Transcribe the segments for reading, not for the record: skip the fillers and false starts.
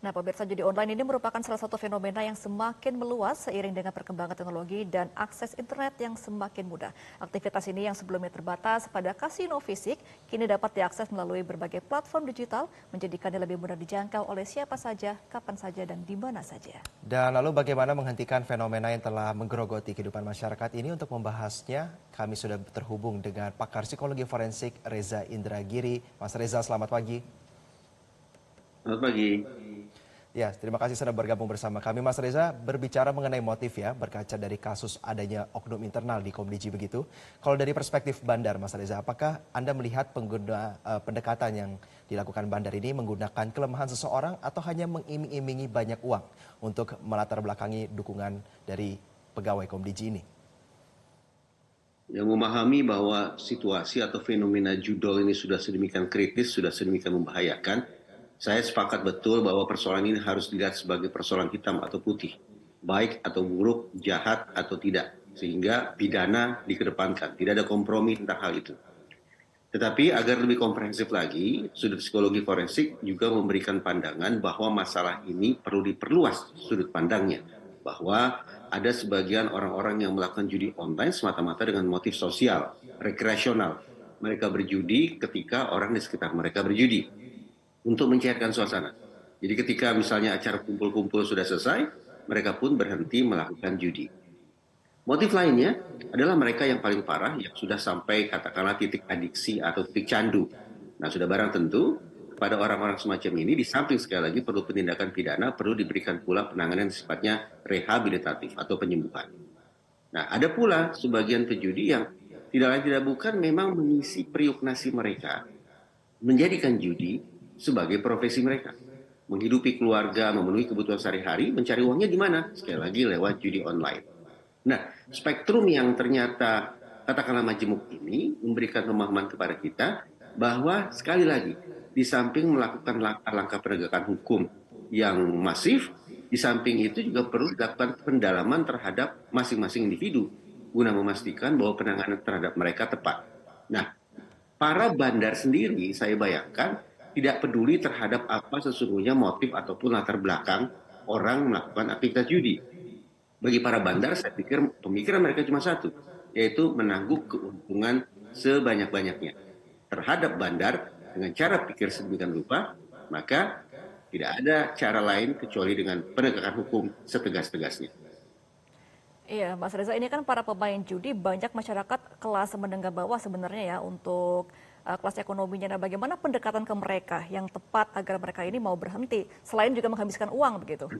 Nah, pemirsa, judi online ini merupakan salah satu fenomena yang semakin meluas seiring dengan perkembangan teknologi dan akses internet yang semakin mudah. Aktivitas ini yang sebelumnya terbatas pada kasino fisik, kini dapat diakses melalui berbagai platform digital, menjadikannya lebih mudah dijangkau oleh siapa saja, kapan saja, dan di mana saja. Dan lalu bagaimana menghentikan fenomena yang telah menggerogoti kehidupan masyarakat ini? Untuk membahasnya, kami sudah terhubung dengan pakar psikologi forensik Reza Indragiri. Mas Reza, selamat pagi. Selamat pagi. Ya, terima kasih sudah bergabung bersama kami. Mas Reza, berbicara mengenai motif ya, berkaca dari kasus adanya oknum internal di Komdiji begitu. Kalau dari perspektif Bandar, Mas Reza, apakah Anda melihat pendekatan yang dilakukan Bandar ini menggunakan kelemahan seseorang atau hanya mengiming-imingi banyak uang untuk melatar belakangi dukungan dari pegawai Komdiji ini? Yang memahami bahwa situasi atau fenomena judol ini sudah sedemikian kritis, sudah sedemikian membahayakan, saya sepakat betul bahwa persoalan ini harus dilihat sebagai persoalan hitam atau putih, baik atau buruk, jahat atau tidak, sehingga pidana dikedepankan. Tidak ada kompromi tentang hal itu. Tetapi agar lebih komprehensif lagi, sudut psikologi forensik juga memberikan pandangan bahwa masalah ini perlu diperluas sudut pandangnya. Bahwa ada sebagian orang-orang yang melakukan judi online semata-mata dengan motif sosial, rekreasional. Mereka berjudi ketika orang di sekitar mereka berjudi untuk mencairkan suasana. Jadi ketika misalnya acara kumpul-kumpul sudah selesai, mereka pun berhenti melakukan judi. Motif lainnya adalah mereka yang paling parah yang sudah sampai katakanlah titik adiksi atau titik candu. Nah, sudah barang tentu pada orang-orang semacam ini di samping sekali lagi perlu penindakan pidana, perlu diberikan pula penanganan yang sifatnya rehabilitatif atau penyembuhan. Nah, ada pula sebagian pejudi yang tidak lain tidak bukan memang mengisi periuk nasi mereka, menjadikan judi sebagai profesi mereka. Menghidupi keluarga, memenuhi kebutuhan sehari-hari, mencari uangnya di mana? Sekali lagi lewat judi online. Nah, spektrum yang ternyata katakanlah majemuk ini memberikan pemahaman kepada kita bahwa sekali lagi di samping melakukan langkah-langkah penegakan hukum yang masif, di samping itu juga perlu dilakukan pendalaman terhadap masing-masing individu guna memastikan bahwa penanganan terhadap mereka tepat. Nah, para bandar sendiri saya bayangkan tidak peduli terhadap apa sesungguhnya motif ataupun latar belakang orang melakukan aktivitas judi. Bagi para bandar, saya pikir pemikiran mereka cuma satu, yaitu menangguk keuntungan sebanyak-banyaknya. Terhadap bandar, dengan cara pikir sedemikian rupa, maka tidak ada cara lain kecuali dengan penegakan hukum setegas-tegasnya. Iya, Mas Reza, ini kan para pemain judi banyak masyarakat kelas menengah bawah sebenarnya ya untuk kelas ekonominya. Nah, bagaimana pendekatan ke mereka yang tepat agar mereka ini mau berhenti, selain juga menghabiskan uang begitu?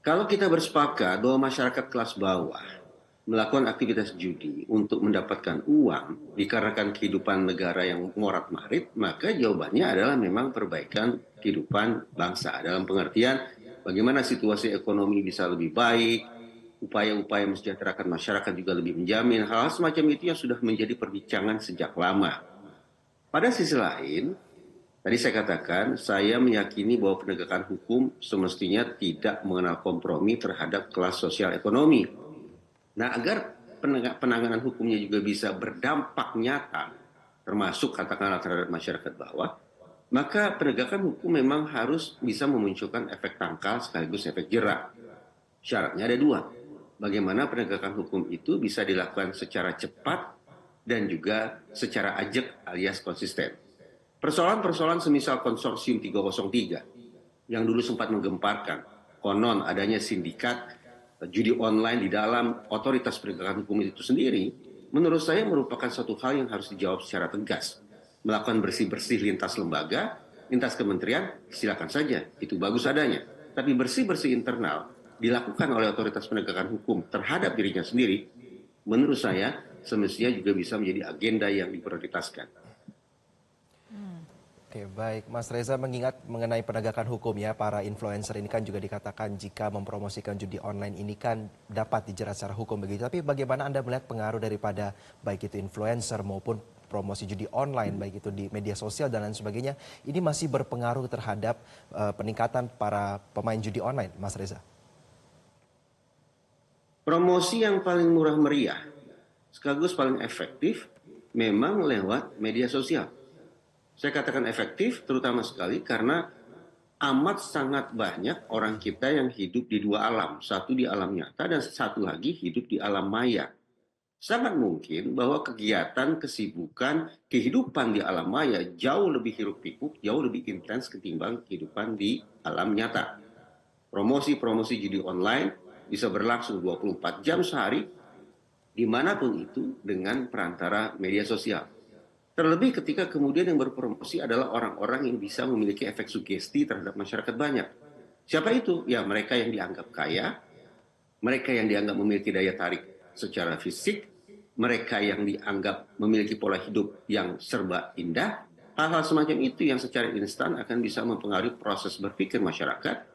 Kalau kita bersepakat bahwa masyarakat kelas bawah melakukan aktivitas judi untuk mendapatkan uang dikarenakan kehidupan negara yang morat-marit, maka jawabannya adalah memang perbaikan kehidupan bangsa. Dalam pengertian bagaimana situasi ekonomi bisa lebih baik, upaya-upaya mensejahterakan masyarakat juga lebih menjamin. Hal-hal semacam itu yang sudah menjadi perbincangan sejak lama. Pada sisi lain, tadi saya katakan, saya meyakini bahwa penegakan hukum semestinya tidak mengenal kompromi terhadap kelas sosial ekonomi. Nah, agar penanganan hukumnya juga bisa berdampak nyata, termasuk katakanlah terhadap masyarakat bawah, maka penegakan hukum memang harus bisa memunculkan efek tangkal sekaligus efek jerak. Syaratnya ada dua. Bagaimana penegakan hukum itu bisa dilakukan secara cepat dan juga secara ajak alias konsisten. Persoalan-persoalan semisal konsorsium 303 yang dulu sempat menggemparkan konon adanya sindikat judi online di dalam otoritas penegakan hukum itu sendiri, menurut saya merupakan satu hal yang harus dijawab secara tegas. Melakukan bersih-bersih lintas lembaga, lintas kementerian, silakan saja, itu bagus adanya. Tapi bersih-bersih internal dilakukan oleh otoritas penegakan hukum terhadap dirinya sendiri, menurut saya semestinya juga bisa menjadi agenda yang diprioritaskan. Oke, baik. Mas Reza, mengingat mengenai penegakan hukum ya, para influencer ini kan juga dikatakan jika mempromosikan judi online ini kan dapat dijerat secara hukum begitu. Tapi bagaimana Anda melihat pengaruh daripada baik itu influencer maupun promosi judi online, baik itu di media sosial dan lain sebagainya, ini masih berpengaruh terhadap peningkatan para pemain judi online, Mas Reza? Promosi yang paling murah meriah, sekaligus paling efektif, memang lewat media sosial. Saya katakan efektif terutama sekali karena amat sangat banyak orang kita yang hidup di dua alam. Satu di alam nyata dan satu lagi hidup di alam maya. Sangat mungkin bahwa kegiatan, kesibukan, kehidupan di alam maya jauh lebih hiruk-pikuk, jauh lebih intens ketimbang kehidupan di alam nyata. Promosi-promosi judi online bisa berlangsung 24 jam sehari, dimanapun itu dengan perantara media sosial. Terlebih ketika kemudian yang berpromosi adalah orang-orang yang bisa memiliki efek sugesti terhadap masyarakat banyak. Siapa itu? Ya mereka yang dianggap kaya, mereka yang dianggap memiliki daya tarik secara fisik, mereka yang dianggap memiliki pola hidup yang serba indah, hal-hal semacam itu yang secara instan akan bisa mempengaruhi proses berpikir masyarakat,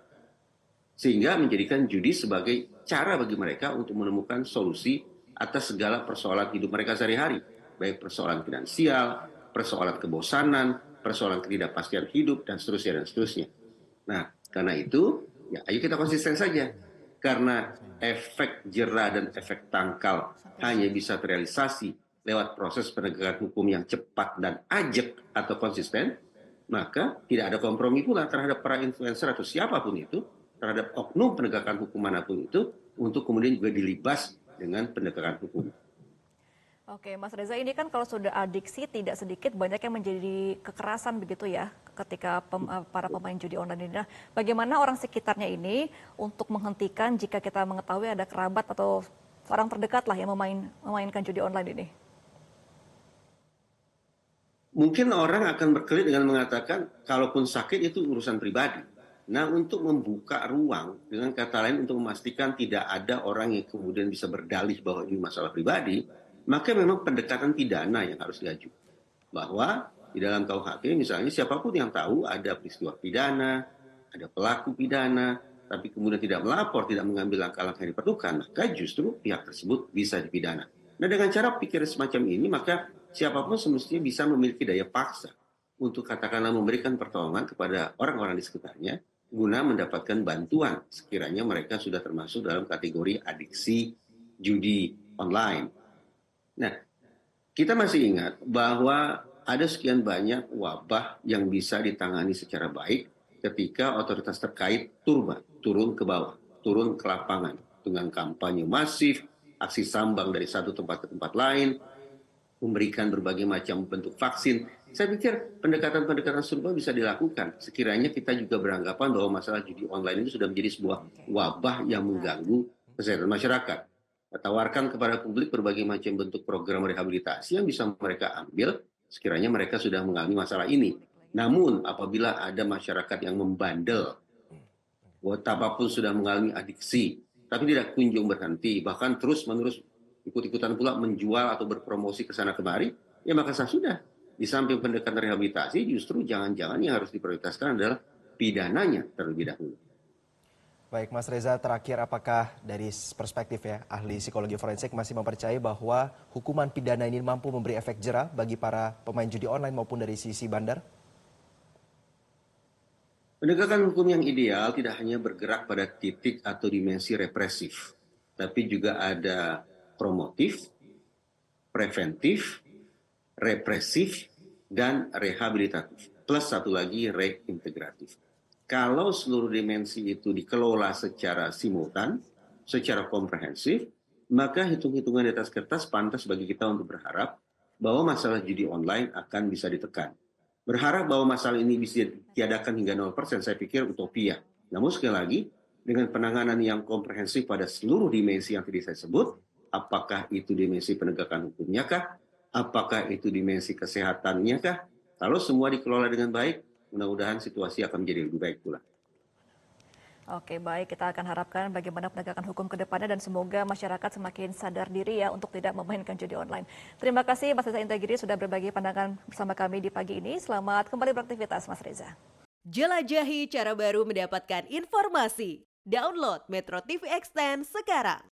sehingga menjadikan judi sebagai cara bagi mereka untuk menemukan solusi atas segala persoalan hidup mereka sehari-hari, baik persoalan finansial, persoalan kebosanan, persoalan ketidakpastian hidup, dan seterusnya, dan seterusnya. Nah, karena itu, ya ayo kita konsisten saja. Karena efek jera dan efek tangkal hanya bisa terrealisasi lewat proses penegakan hukum yang cepat dan ajak atau konsisten, maka tidak ada kompromi pula terhadap para influencer atau siapapun itu, terhadap oknum penegakan hukum manapun itu, untuk kemudian juga dilibas dengan penegakan hukum. Oke, Mas Reza, ini kan kalau sudah adiksi tidak sedikit banyak yang menjadi kekerasan begitu ya ketika para pemain judi online ini. Nah, bagaimana orang sekitarnya ini untuk menghentikan jika kita mengetahui ada kerabat atau orang terdekat lah yang memainkan judi online ini? Mungkin orang akan berkelit dengan mengatakan, kalaupun sakit itu urusan pribadi. Nah, untuk membuka ruang, dengan kata lain untuk memastikan tidak ada orang yang kemudian bisa berdalih bahwa ini masalah pribadi, maka memang pendekatan pidana yang harus diajukan. Bahwa di dalam KUHP misalnya siapapun yang tahu ada peristiwa pidana, ada pelaku pidana, tapi kemudian tidak melapor, tidak mengambil langkah-langkah yang diperlukan, maka justru pihak tersebut bisa dipidana. Nah, dengan cara pikir semacam ini, maka siapapun semestinya bisa memiliki daya paksa untuk katakanlah memberikan pertolongan kepada orang-orang di sekitarnya guna mendapatkan bantuan sekiranya mereka sudah termasuk dalam kategori adiksi judi online. Nah, kita masih ingat bahwa ada sekian banyak wabah yang bisa ditangani secara baik ketika otoritas terkait turun ke bawah, turun ke lapangan dengan kampanye masif, aksi sambang dari satu tempat ke tempat lain, memberikan berbagai macam bentuk vaksin. Saya pikir pendekatan-pendekatan serupa bisa dilakukan. Sekiranya kita juga beranggapan bahwa masalah judi online itu sudah menjadi sebuah wabah yang mengganggu kesehatan masyarakat. Tawarkan kepada publik berbagai macam bentuk program rehabilitasi yang bisa mereka ambil sekiranya mereka sudah mengalami masalah ini. Namun apabila ada masyarakat yang membandel, apapun sudah mengalami adiksi, tapi tidak kunjung berhenti, bahkan terus-menerus ikut-ikutan pula menjual atau berpromosi ke sana kemari, ya maka sudah. Di samping pendekatan rehabilitasi, justru jangan-jangan yang harus diprioritaskan adalah pidananya terlebih dahulu. Baik, Mas Reza, terakhir apakah dari perspektif ya ahli psikologi forensik masih mempercayai bahwa hukuman pidana ini mampu memberi efek jera bagi para pemain judi online maupun dari sisi bandar? Penegakan hukum yang ideal tidak hanya bergerak pada titik atau dimensi represif, tapi juga ada promotif, preventif, represif, dan rehabilitatif. Plus satu lagi reintegratif. Kalau seluruh dimensi itu dikelola secara simultan, secara komprehensif, maka hitung-hitungan di atas kertas pantas bagi kita untuk berharap bahwa masalah judi online akan bisa ditekan. Berharap bahwa masalah ini bisa ditiadakan hingga 0%, saya pikir utopia. Namun sekali lagi, dengan penanganan yang komprehensif pada seluruh dimensi yang tadi saya sebut, apakah itu dimensi penegakan hukumnya kah? Apakah itu dimensi kesehatannya kah? Kalau semua dikelola dengan baik, mudah-mudahan situasi akan menjadi lebih baik pula. Oke, baik. Kita akan harapkan bagaimana penegakan hukum ke depannya dan semoga masyarakat semakin sadar diri ya untuk tidak memainkan judi online. Terima kasih Mas Reza Indragiri sudah berbagi pandangan bersama kami di pagi ini. Selamat kembali beraktivitas Mas Reza. Jelajahi cara baru mendapatkan informasi. Download Metro TV Extend sekarang.